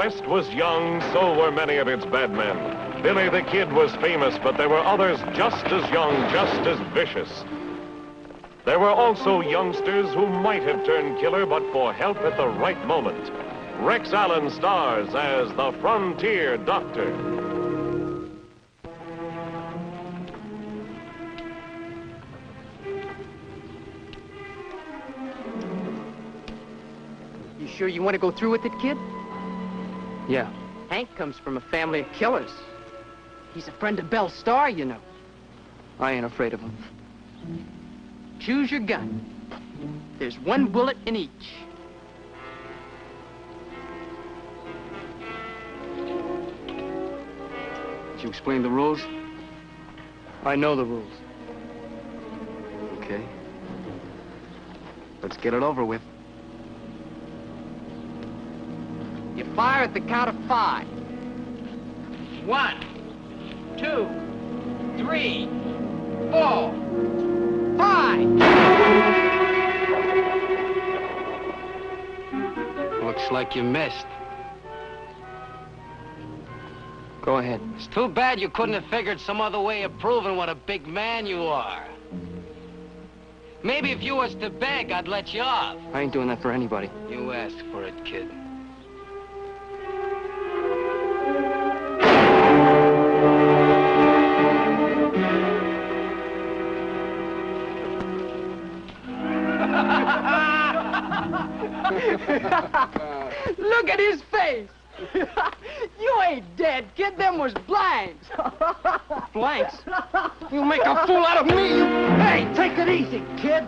West was young, so were many of its bad men. Billy the Kid was famous, but there were others just as young, just as vicious. There were also youngsters who might have turned killer, but for help at the right moment. Rex Allen stars as the Frontier Doctor. You sure you want to go through with it, kid? Yeah. Hank comes from a family of killers. He's a friend of Belle Starr, you know. I ain't afraid of him. Choose your gun. There's one bullet in each. Did you explain the rules? I know the rules. Okay. Let's get it over with. You fire at the count of 5. 1, 2, 3, 4, 5. Looks like you missed. Go ahead. It's too bad you couldn't have figured some other way of proving what a big man you are. Maybe if you was to beg, I'd let you off. I ain't doing that for anybody. You asked for it, kid. Look at his face. You ain't dead, kid. Them was blanks. Blanks? You make a fool out of me, you... Hey, take it easy, kid.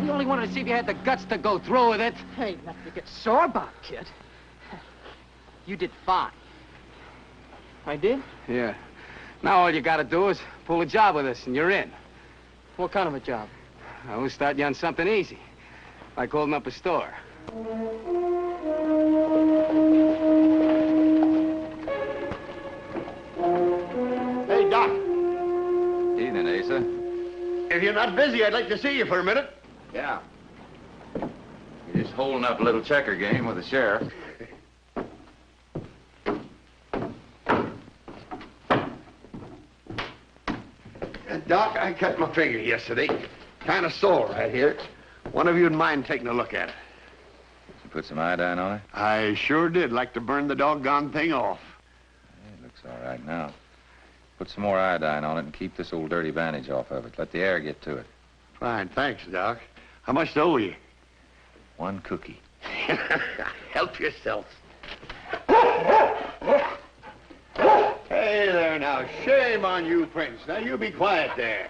You only wanted to see if you had the guts to go through with it. Hey, nothing to get sore about, kid. You did fine. I did? Yeah. Now all you gotta do is pull a job with us and you're in. What kind of a job? We'll start you on something easy, like holding up a store. Hey, Doc. Evening, Asa. If you're not busy, I'd like to see you for a minute. Yeah. You're just holding up a little checker game with the sheriff. Doc, I cut my finger yesterday. Kind of sore right here. One of you'd mind taking a look at it? You put some iodine on it? I sure did like to burn the doggone thing off. It looks all right now. Put some more iodine on it and keep this old dirty bandage off of it. Let the air get to it. Fine, thanks, Doc. How much owe you? 1 cookie. Help yourself. Hey there now, shame on you, Prince. Now you be quiet there.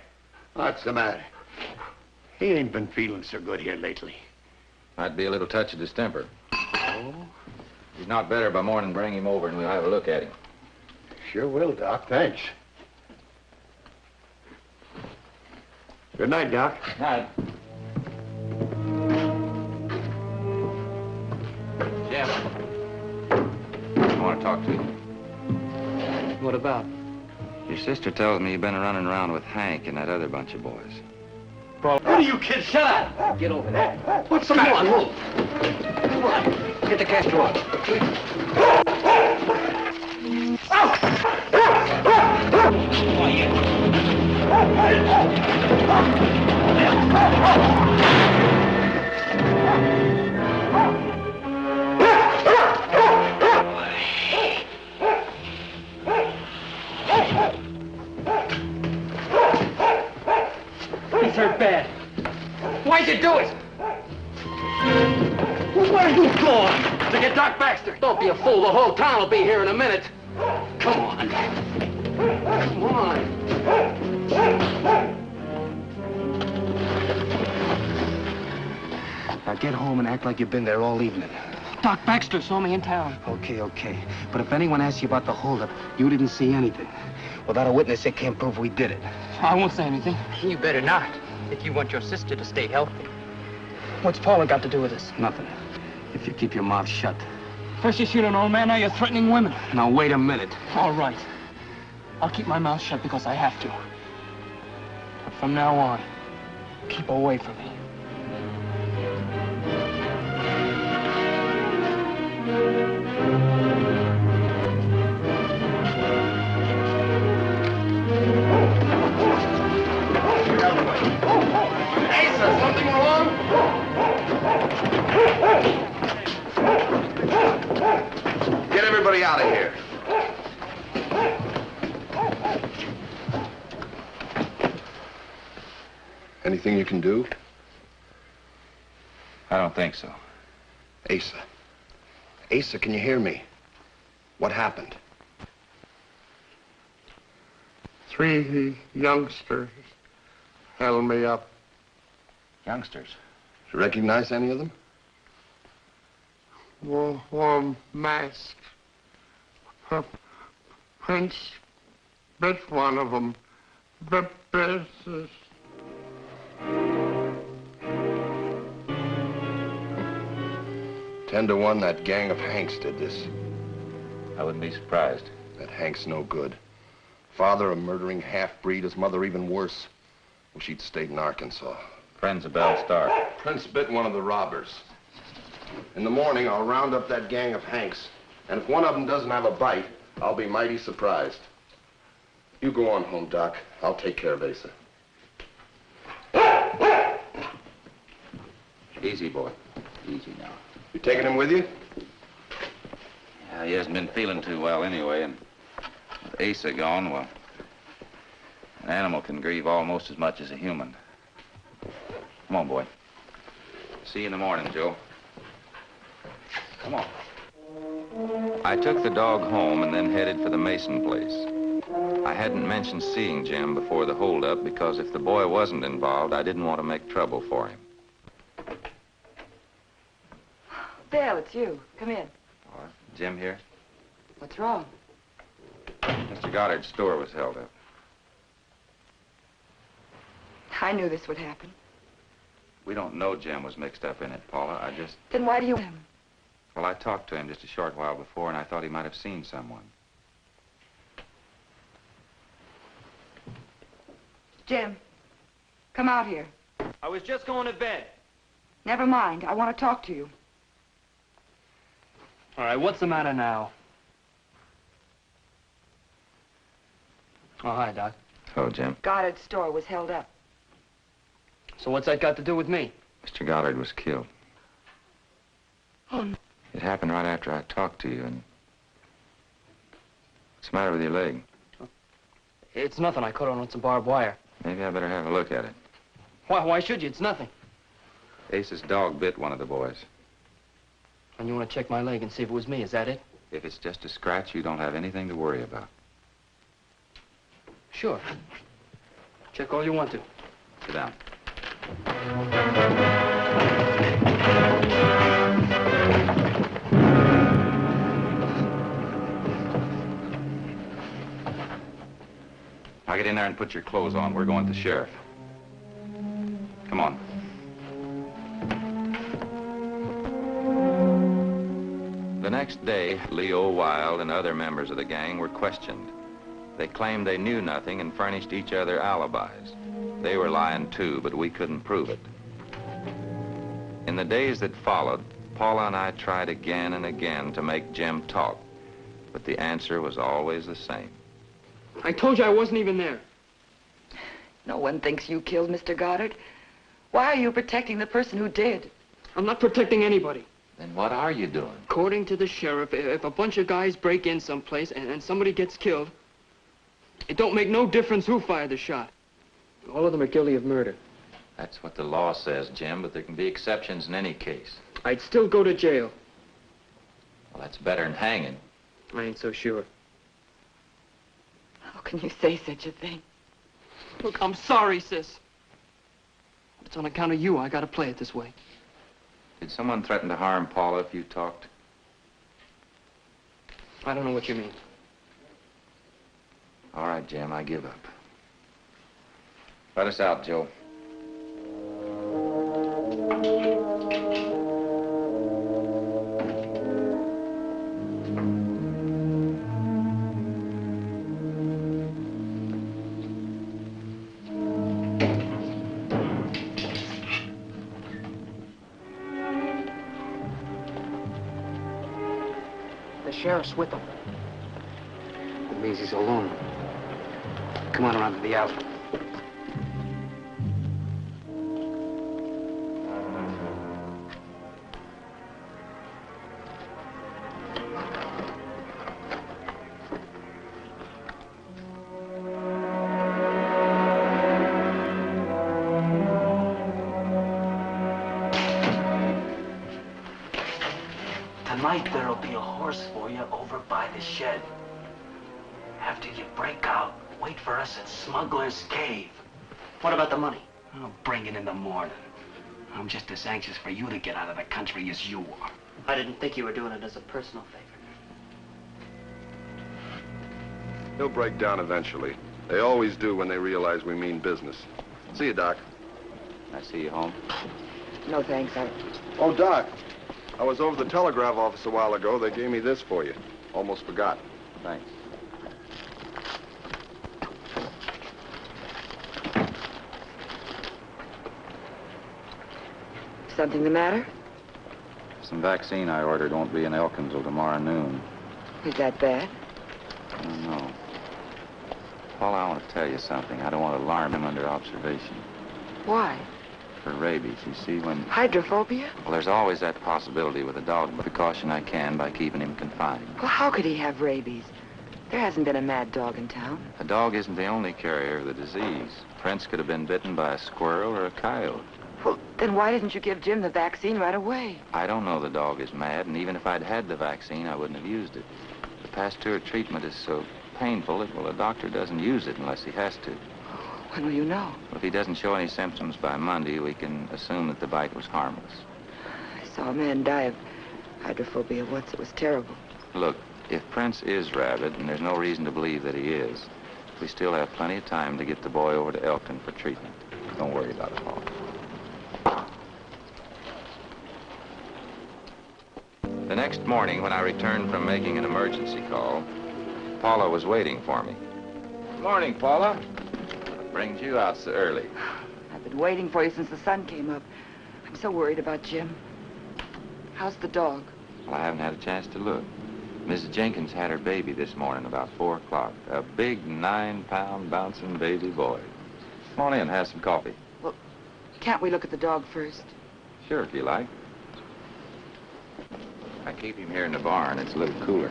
What's the matter? He ain't been feeling so good here lately. Might be a little touch of distemper. Oh? If he's not better by morning, bring him over and we'll have a look at him. Sure will, Doc. Thanks. Good night, Doc. Night. Jim. I want to talk to you. What about? Your sister tells me you've been running around with Hank and that other bunch of boys. What are you kids? Shut up! Get over there. What's the matter? Come on, move. Come on. Get the Castro up. He's hurt bad. Why'd you do it? Where are you going? To get Doc Baxter. Don't be a fool. The whole town will be here in a minute. Come on. Come on. Now get home and act like you've been there all evening. Doc Baxter saw me in town. Okay. But if anyone asks you about the holdup, you didn't see anything. Without a witness, they can't prove we did it. I won't say anything. You better not, if you want your sister to stay healthy. What's Paula got to do with this? Nothing. If you keep your mouth shut. First you shoot an old man, now you're threatening women. Now, wait a minute. All right. I'll keep my mouth shut because I have to. But from now on, keep away from me. Officer, something wrong? Get everybody out of here. Anything you can do? I don't think so. Asa. Asa, can you hear me? What happened? 3 youngsters held me up. Youngsters? Do you recognize any of them? Wore masks. Prince bit one of them. Business. 10 to 1, that gang of Hanks did this. I wouldn't be surprised. That Hank's no good. Father, a murdering half-breed. His mother, even worse. Wish he'd stayed in Arkansas. Friends of Belle Starr. Prince bit one of the robbers. In the morning, I'll round up that gang of Hanks. And if one of them doesn't have a bite, I'll be mighty surprised. You go on home, Doc. I'll take care of Asa. Easy, boy. Easy now. You taking him with you? Yeah, he hasn't been feeling too well anyway, and with Asa gone, well, an animal can grieve almost as much as a human. Come on, boy. See you in the morning, Joe. Come on. I took the dog home and then headed for the Mason place. I hadn't mentioned seeing Jim before the holdup because if the boy wasn't involved, I didn't want to make trouble for him. Belle, it's you. Come in. Oh, Jim here? What's wrong? Mr. Goddard's store was held up. I knew this would happen. We don't know Jim was mixed up in it, Paula. Then why do you... Well, I talked to him just a short while before, and I thought he might have seen someone. Jim, come out here. I was just going to bed. Never mind. I want to talk to you. All right, what's the matter now? Oh, hi, Doc. Hello, Jim. Goddard's store was held up. So what's that got to do with me? Mr. Goddard was killed. Oh, no. It happened right after I talked to you, and... What's the matter with your leg? It's nothing. I caught on with some barbed wire. Maybe I better have a look at it. Why should you? It's nothing. Ace's dog bit one of the boys. And you want to check my leg and see if it was me, is that it? If it's just a scratch, you don't have anything to worry about. Sure. Check all you want to. Sit down. Now get in there and put your clothes on. We're going to the sheriff. Come on. The next day, Leo Wild and other members of the gang were questioned. They claimed they knew nothing and furnished each other alibis. They were lying too, but we couldn't prove it. In the days that followed, Paula and I tried again and again to make Jim talk, but the answer was always the same. I told you I wasn't even there. No one thinks you killed Mr. Goddard. Why are you protecting the person who did? I'm not protecting anybody. Then what are you doing? According to the sheriff, if a bunch of guys break in someplace and somebody gets killed, it don't make no difference who fired the shot. All of them are guilty of murder. That's what the law says, Jim, but there can be exceptions in any case. I'd still go to jail. Well, that's better than hanging. I ain't so sure. How can you say such a thing? Look, I'm sorry, sis. It's on account of you I gotta play it this way. Did someone threaten to harm Paula if you talked? I don't know what you mean. All right, Jim, I give up. Let us out, Joe. The sheriff's with them. It means he's alone. Come on around to the alley. Tonight there'll be a horse for you over by the shed. After you break out, wait for us at Smuggler's Cave. What about the money? I'll bring it in the morning. I'm just as anxious for you to get out of the country as you are. I didn't think you were doing it as a personal favor. He'll break down eventually. They always do when they realize we mean business. See you, Doc. I see you home. No, thanks. Oh, Doc. I was over the telegraph office a while ago. They gave me this for you. Almost forgot. Thanks. Something the matter? Some vaccine I ordered won't be in Elkin till tomorrow noon. Is that bad? I don't know. Paula, I want to tell you something. I don't want to alarm him under observation. Why? For rabies, you see, when... Hydrophobia? Well, there's always that possibility with a dog, but the caution I can by keeping him confined. Well, how could he have rabies? There hasn't been a mad dog in town. A dog isn't the only carrier of the disease. Prince could have been bitten by a squirrel or a coyote. Well, then why didn't you give Jim the vaccine right away? I don't know the dog is mad, and even if I'd had the vaccine, I wouldn't have used it. The Pasteur treatment is so painful that, well, a doctor doesn't use it unless he has to. When will you know? If he doesn't show any symptoms by Monday, we can assume that the bite was harmless. I saw a man die of hydrophobia once. It was terrible. Look, if Prince is rabid, and there's no reason to believe that he is, we still have plenty of time to get the boy over to Elkton for treatment. Don't worry about it, Paul. The next morning, when I returned from making an emergency call, Paula was waiting for me. Good morning, Paula. What brings you out so early? I've been waiting for you since the sun came up. I'm so worried about Jim. How's the dog? Well, I haven't had a chance to look. Mrs. Jenkins had her baby this morning about 4 o'clock. A big 9-pound bouncing baby boy. Come on in, have some coffee. Well, can't we look at the dog first? Sure, if you like. I keep him here in the barn. It's a little cooler.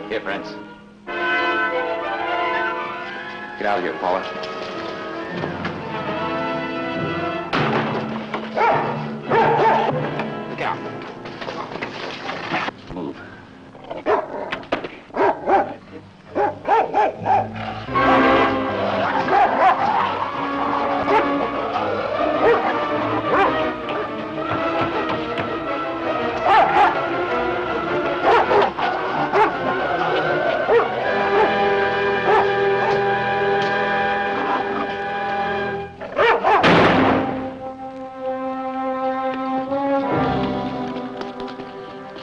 Here, Prince. Get out of here, Paula. Look out. Move.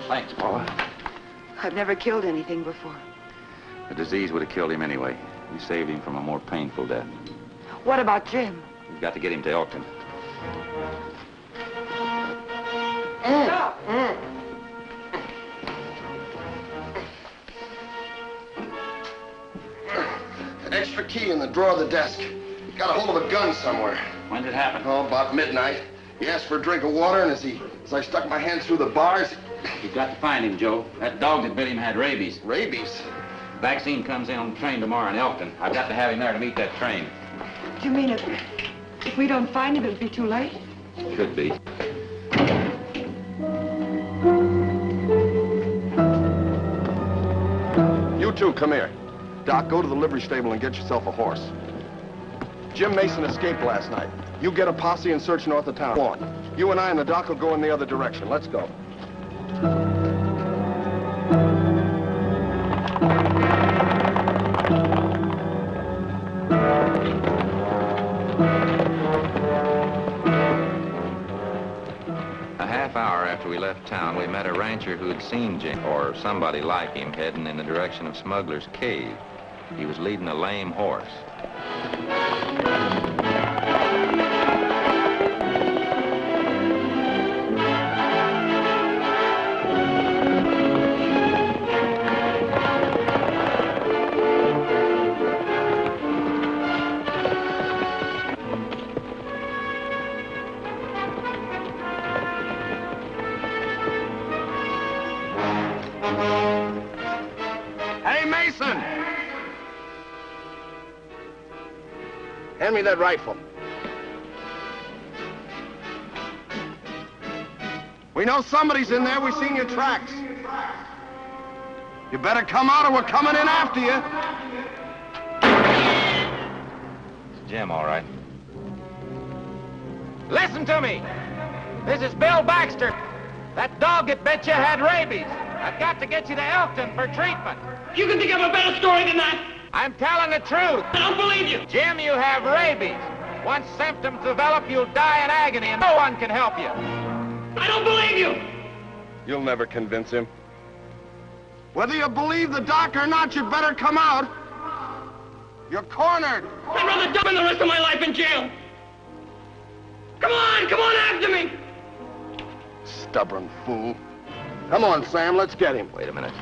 Thanks, Paula. I've never killed anything before. The disease would have killed him anyway. We saved him from a more painful death. What about Jim? We've got to get him to Elkton. Extra key in the drawer of the desk. Got a hold of a gun somewhere. When did it happen? Oh, about midnight. He asked for a drink of water, and as I stuck my hand through the bars... You've got to find him, Joe. That dog that bit him had rabies. Rabies? Vaccine comes in on the train tomorrow in Elkton. I've got to have him there to meet that train. Do you mean if we don't find him, it'll be too late? Should be. You two, come here. Doc, go to the livery stable and get yourself a horse. Jim Mason escaped last night. You get a posse and search north of town. Go on. You and I and the doc will go in the other direction. Let's go. A half hour after we left town, we met a rancher who had seen Jim, or somebody like him, heading in the direction of Smuggler's Cave. He was leading a lame horse. Hey, Mason! Hand me that rifle. We know somebody's in there. We've seen your tracks. You better come out or we're coming in after you. It's Jim, all right. Listen to me. This is Bill Baxter. That dog that bit you had rabies. I've got to get you to Elkton for treatment. You can think of a better story than that? I'm telling the truth. I don't believe you. Jim, you have rabies. Once symptoms develop, you'll die in agony, and no one can help you. I don't believe you. You'll never convince him. Whether you believe the doc or not, you better come out. You're cornered. I'd rather die spend the rest of my life in jail. Come on after me. Stubborn fool. Come on, Sam, let's get him. Wait a minute.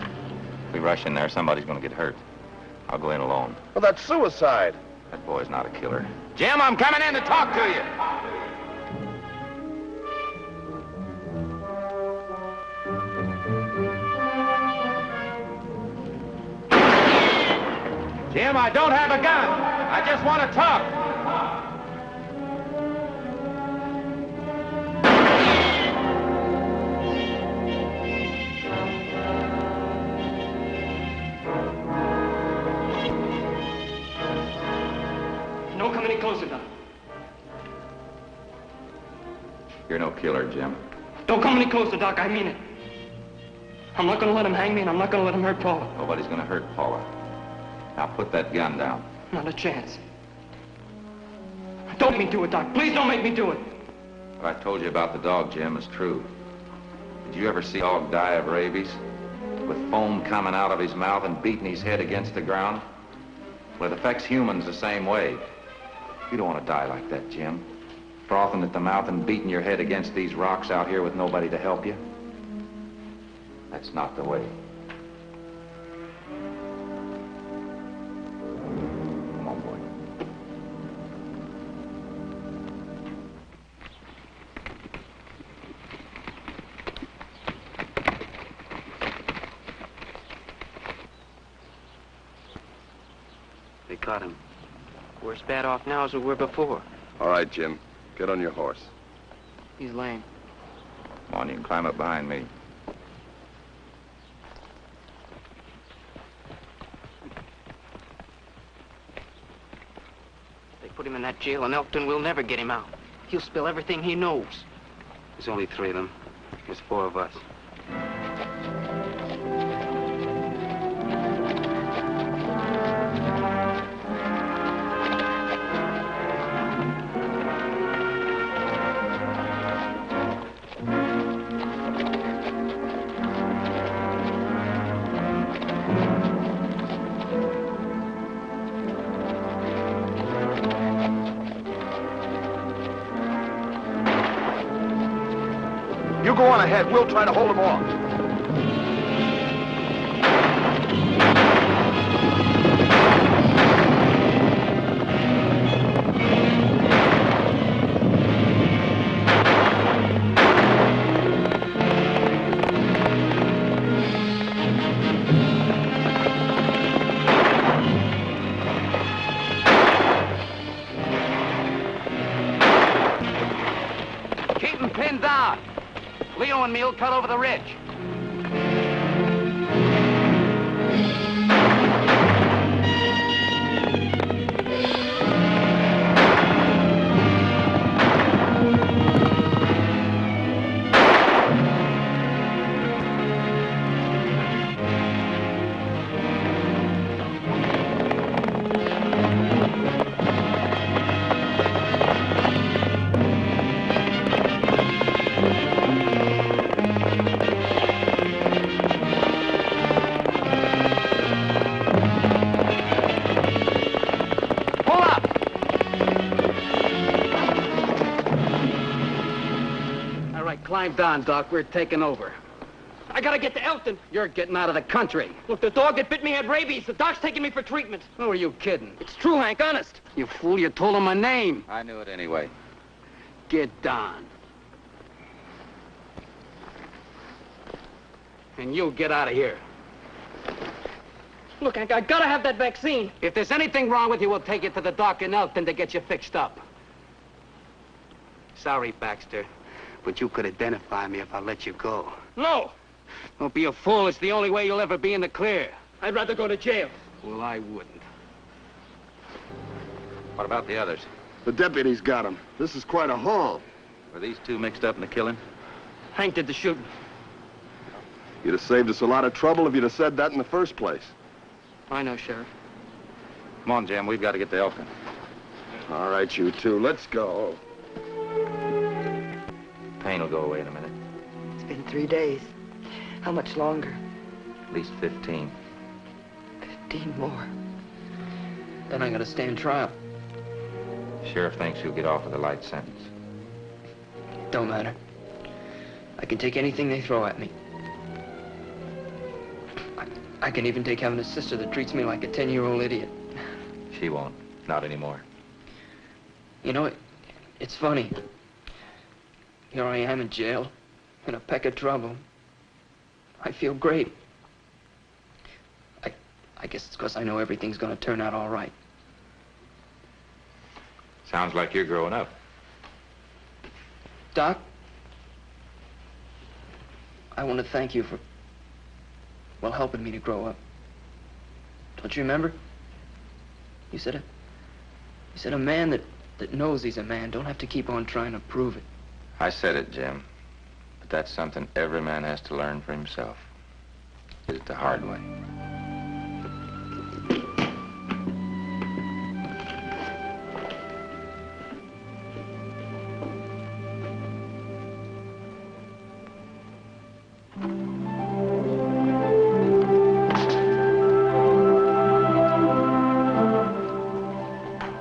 If we rush in there, somebody's gonna get hurt. I'll go in alone. Well, that's suicide. That boy's not a killer. Jim, I'm coming in to talk to you. Jim, I don't have a gun. I just want to talk. Don't come any closer, Doc. You're no killer, Jim. Don't come any closer, Doc. I mean it. I'm not going to let him hang me, and I'm not going to let him hurt Paula. Nobody's gonna hurt Paula. Now put that gun down. Not a chance. Don't make me do it, Doc. Please don't make me do it. What I told you about the dog, Jim, is true. Did you ever see a dog die of rabies? With foam coming out of his mouth and beating his head against the ground? Well, it affects humans the same way. You don't want to die like that, Jim. Frothing at the mouth and beating your head against these rocks out here with nobody to help you. That's not the way. Come on, boy. They caught him. We're as bad off now as we were before. All right, Jim. Get on your horse. He's lame. Come on, you can climb up behind me. They put him in that jail in Elkton. We'll never get him out. He'll spill everything he knows. There's only 3 of them. There's 4 of us. You go on ahead. We'll try to hold them off. Keep him pinned down. Leo and me'll cut over the ridge. Climb down, Doc. We're taking over. I gotta get to Elkton. You're getting out of the country. Look, the dog that bit me had rabies. The doc's taking me for treatment. Who are you kidding? It's true, Hank, honest. You fool, you told him my name. I knew it anyway. Get down. And you get out of here. Look, Hank, I gotta have that vaccine. If there's anything wrong with you, we'll take you to the doc in Elkton to get you fixed up. Sorry, Baxter, but you could identify me if I let you go. No, Don't be a fool. It's the only way you'll ever be in the clear. I'd rather go to jail. Well, I wouldn't. What about the others? The deputy's got him. This is quite a haul. Were these two mixed up in the killing? Hank did the shooting. You'd have saved us a lot of trouble if you'd have said that in the first place. I know, Sheriff. Come on, Jim. We've got to get to Elkton. All right, you two, let's go. Pain will go away in a minute. It's been 3 days. How much longer? At least 15. 15 more. Then I gotta stand trial. Sheriff thinks you'll get off with a light sentence. Don't matter. I can take anything they throw at me. I can even take having a sister that treats me like a 10-year-old idiot. She won't. Not anymore. You know, it's funny. Here I am in jail, in a peck of trouble. I feel great. I guess it's because I know everything's gonna turn out all right. Sounds like you're growing up. Doc, I want to thank you for, well, helping me to grow up. Don't you remember? You said a man that knows he's a man don't have to keep on trying to prove it. I said it, Jim. But that's something every man has to learn for himself. Did it the hard way.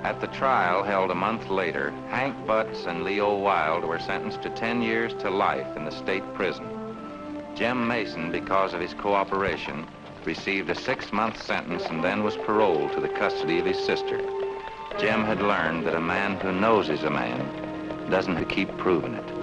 At the trial held a month later, Hank Butts and Leo Wild were sentenced to 10 years to life in the state prison. Jim Mason, because of his cooperation, received a 6-month sentence and then was paroled to the custody of his sister. Jim had learned that a man who knows he's a man doesn't have to keep proving it.